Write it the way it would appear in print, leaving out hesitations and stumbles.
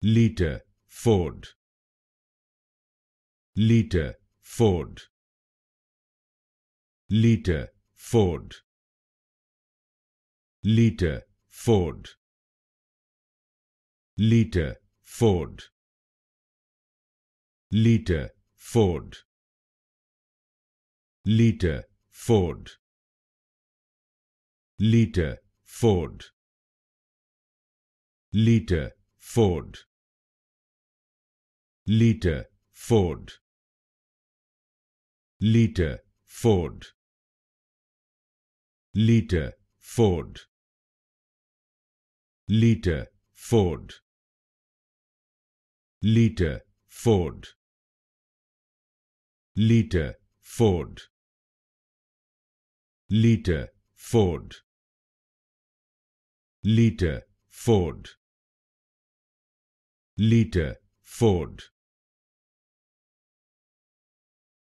Lita Ford, Lita Ford, Lita Ford, Lita Ford, Lita Ford, Lita Ford, Lita Ford, Lita Ford, Lita Ford, Lita Ford, Lita Ford, Lita Ford, Lita Ford, Lita Ford, Lita Ford, Lita Ford, Lita Ford, Lita Ford,